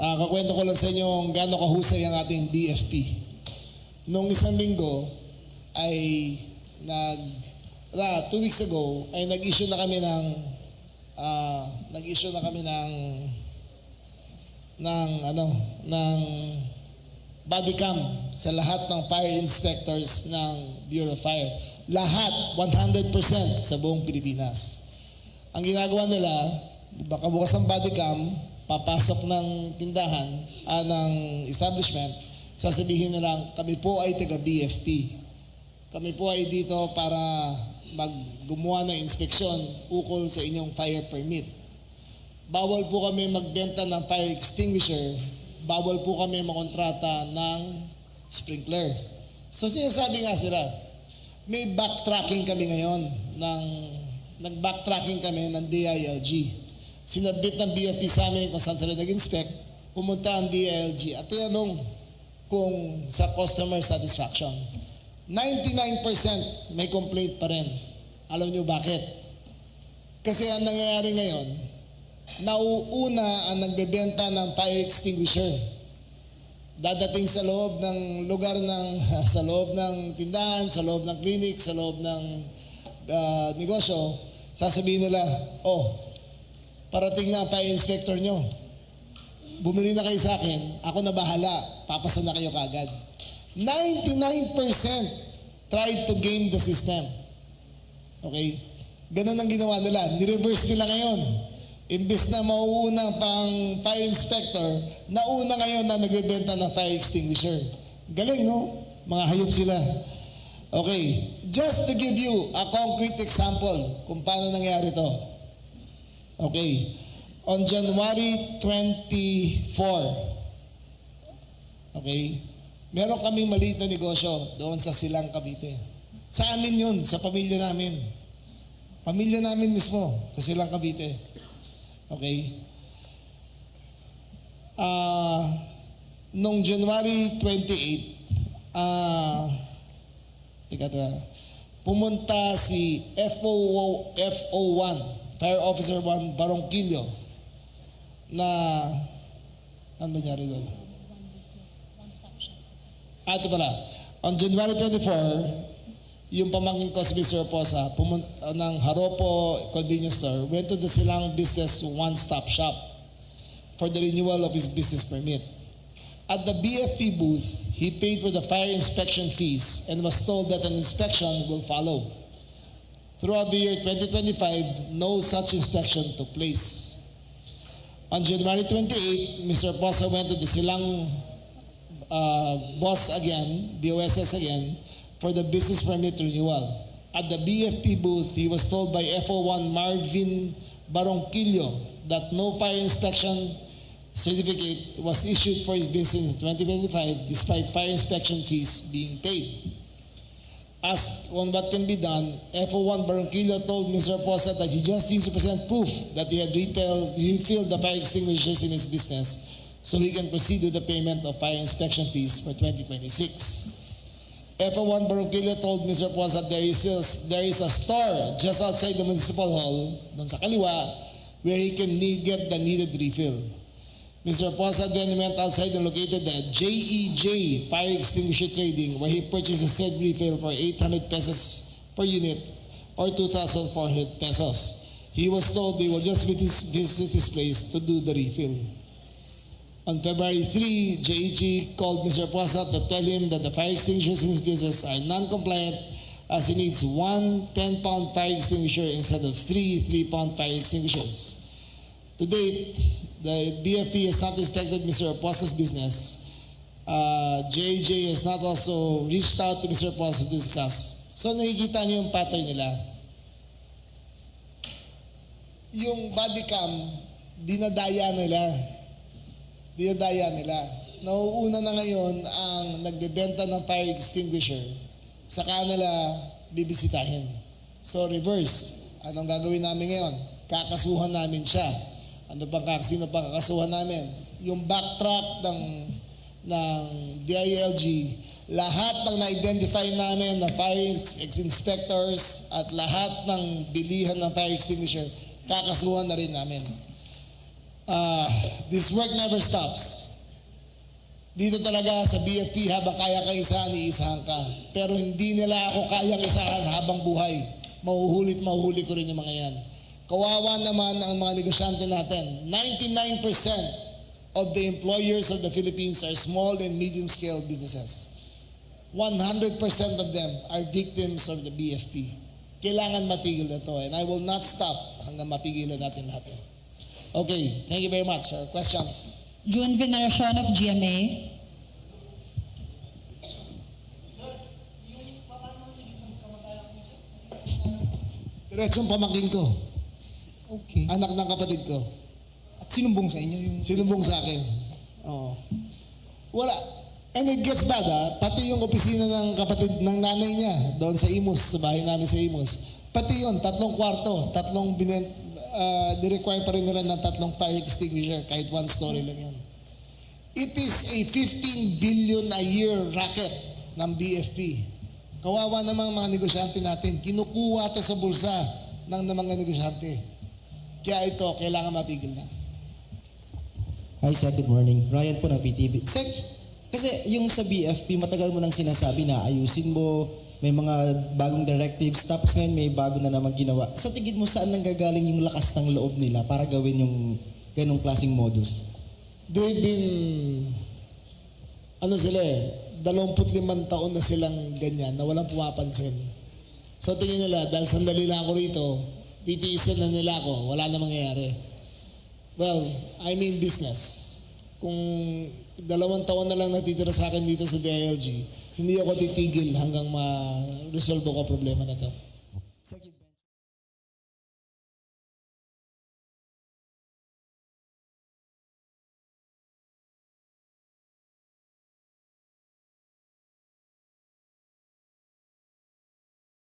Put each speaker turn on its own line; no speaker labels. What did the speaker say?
Kakwento ko lang sa inyo gaano kahusay ang ating BFP. Noong isang linggo ay 2 weeks ago ay nag-issue na kami ng body cam sa lahat ng fire inspectors ng Bureau of Fire. Lahat, 100% sa buong Pilipinas. Ang ginagawa nila, baka bukas ang body cam, papasok ng tindahan, ng establishment, sasabihin nilang, kami po ay taga BFP. Kami po ay dito para gumawa ng inspeksyon ukol sa inyong fire permit. Bawal po kami magbenta ng fire extinguisher. Bawal po kami makontrata ng sprinkler. So sinasabi nga sila, may backtracking kami ngayon. Nag-backtracking kami ng DILG. Sinabit ng BFP sa amin kung saan sila nag-inspect, pumunta ang DILG at tinanong kung sa customer satisfaction. 99% may complaint pa rin. Alam niyo bakit? Kasi ang nangyayari ngayon, nauuna ang nagbebenta ng fire extinguisher. Dadating sa loob ng lugar sa loob ng tindahan, sa loob ng clinic, sa loob ng negosyo, sasabihin nila, parating na ang fire inspector nyo. Bumili na kayo sa akin, ako na bahala, papasa na kayo kagad. 99% tried to game the system. Okay? Ganun ang ginawa nila. Nireverse nila ngayon. Imbes na mauuna pang fire inspector, nauna ngayon na nagbebenta ng fire extinguisher. Galing, no? Mga hayop sila. Okay. Just to give you a concrete example kung paano nangyari to. Okay. On January 24, okay, meron kaming maliit na negosyo doon sa Silang, Cavite. Sa amin yun, sa pamilya namin. Pamilya namin mismo, sa Silang, Cavite. Okay? Noong January 28, pumunta si FO1, Fire Officer 1 Barongquillo, na ano nangyari doon? Ito pala, on January 24, yung pamangkin ko si Mr. Posa, pumunta ng Haropo Convenience Store, went to the Silang Business One-Stop Shop for the renewal of his business permit. At the BFP booth, he paid for the fire inspection fees and was told that an inspection will follow. Throughout the year 2025, no such inspection took place. On January 28, Mr. Posa went to the Silang BOSS again, for the business permit renewal. At the BFP booth, he was told by FO1 Marvin Barongquillo that no fire inspection certificate was issued for his business in 2025 despite fire inspection fees being paid. Asked on what can be done, FO1 Barongquillo told Mr. Posa that he just needs to present proof that he had refilled the fire extinguishers in his business so he can proceed with the payment of fire inspection fees for 2026. FO1 Barongquillo told Mr. Posa that there is a store just outside the municipal hall, doon sa kaliwa, where he can get the needed refill. Mr. Posa then went outside and located the JEJ Fire Extinguisher Trading, where he purchased a said refill for 800 pesos per unit or 2,400 pesos. He was told they will just visit his place to do the refill. On February 3, JEG called Mr. Posa to tell him that the fire extinguishers in his business are non-compliant as he needs 1 10-pound fire extinguisher instead of 3 3-pound fire extinguishers. To date, the BFP has not inspected Mr. Posa's business. JJ has not also reached out to Mr. Posa to discuss. So nakikita niyo yung pattern nila. Yung body cam, dinadaya nila. Nauuna na ngayon ang nagbebenta ng fire extinguisher. Saka nila bibisitahin. So reverse. Anong gagawin namin ngayon? Kakasuhan namin siya. Sino pang kakasuhan namin? Yung backtrack ng DILG, lahat ng na-identify namin na fire inspectors at lahat ng bilihan ng fire extinguisher, kakasuhan na rin namin. This work never stops. Dito talaga sa BFP, habang kaya ka isahan, iisahan ka. Pero hindi nila ako kayang isahan habang buhay. Mahuhuli ko rin yung mga yan. Kawawa naman ang mga negosyante natin. 99% of the employers of the Philippines are small and medium-scale businesses. 100% of them are victims of the BFP. Kailangan matigil na to, and I will not stop hanggang mapigilan natin lahat. Okay, thank you very much. Questions?
June Veneracion of GMA.
Diretsong pamangkin ko.
Okay.
Anak ng kapatid ko.
At sinumbong sa inyo yung...
Sinumbong sa akin. Oo. Wala. And it gets bad, pati yung opisina ng kapatid ng nanay niya doon sa Imus, sa bahay namin sa Imus. Pati yun, 3 kwarto, di-require pa rin nila ng 3 fire extinguisher, kahit 1 story lang yan. It is a 15 billion a year racket ng BFP. Kawawa namang mga negosyante natin. Kinukuha ito sa bulsa ng mga negosyante. Kaya ito, kailangan mapigil na.
Hi, Sec. Good morning. Ryan po ng PTV. Sec, kasi yung sa BFP, matagal mo nang sinasabi na ayusin mo, may mga bagong directives, tapos ngayon may bago na naman ginawa. Sa tigid mo, saan nanggagaling yung lakas ng loob nila para gawin yung ganong klaseng modus?
They've been, 25 taon na silang ganyan na walang pumapansin. So tingin nila, dahil sandali lang ako rito, titiisin na nila ako, wala na mangyayari. Well, I mean business. Kung 2 taon na lang natitira sa akin dito sa DILG, hindi ako titigil hanggang ma-resolve ko ang problema na to.